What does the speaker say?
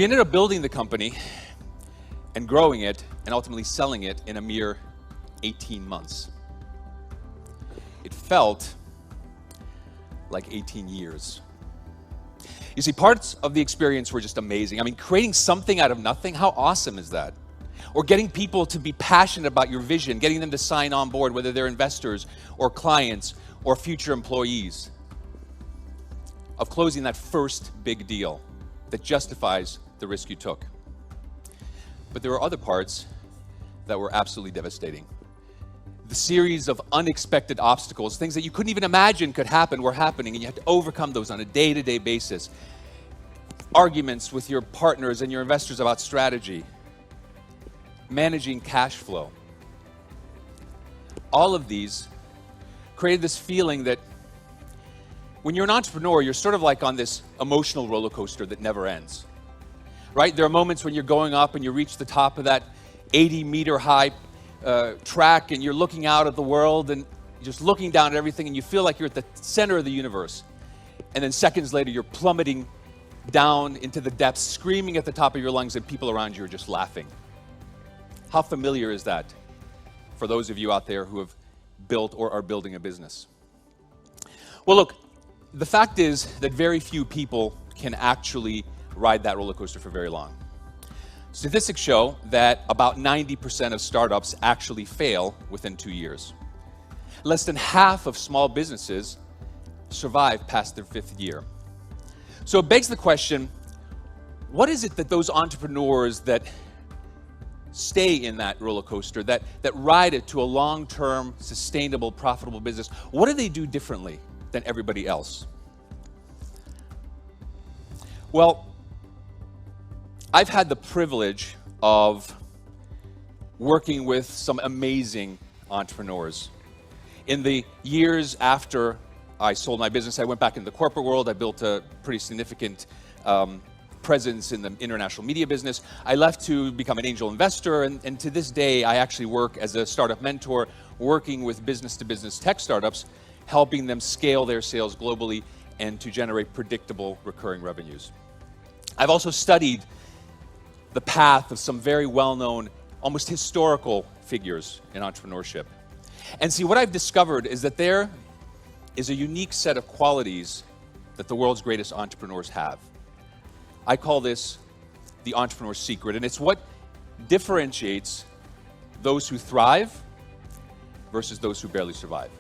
We ended up building the company and growing it and ultimately selling it in a mere 18 months. It felt like 18 years. You see, parts of the experience were just amazing. I mean, creating something out of nothing, how awesome is that? Or getting people to be passionate about your vision, getting them to sign on board, whether they're investors or clients or future employees. Of closing that first big deal that justifies the risk you took. But there were other parts that were absolutely devastating. The series of unexpected obstacles, things that you couldn't even imagine could happen, were happening, and you had to overcome those on a day-to-day basis. Arguments with your partners and your investors about strategy. Managing cash flow. All of these created this feeling that when you're an entrepreneur, you're sort of like on this emotional roller coaster that never ends, right? There are moments when you're going up and you reach the top of that 80-meter high track and you're looking out at the world and just looking down at everything and you feel like you're at the center of the universe. And then seconds later, you're plummeting down into the depths, screaming at the top of your lungs, and people around you are just laughing. How familiar is that for those of you out there who have built or are building a business? Well, look, the fact is that very few people can actually ride that roller coaster for very long. Statistics show that about 90% of startups actually fail within 2 years. Less than half of small businesses survive past their 5th year. So it begs the question, what is it that those entrepreneurs that stay in that roller coaster, that ride it to a long-term, sustainable, profitable business, what do they do differently than everybody else? Well, I've had the privilege of working with some amazing entrepreneurs. In the years after I sold my business, I went back into the corporate world. I built a pretty significant presence in the international media business. I left to become an angel investor, and to this day, I actually work as a startup mentor, working with business-to-business tech startups, helping them scale their sales globally and to generate predictable recurring revenues. I've also studied the path of some very well-known, almost historical figures in entrepreneurship. And see, what I've discovered is that there is a unique set of qualities that the world's greatest entrepreneurs have. I call this the entrepreneur's secret, and it's what differentiates those who thrive versus those who barely survive.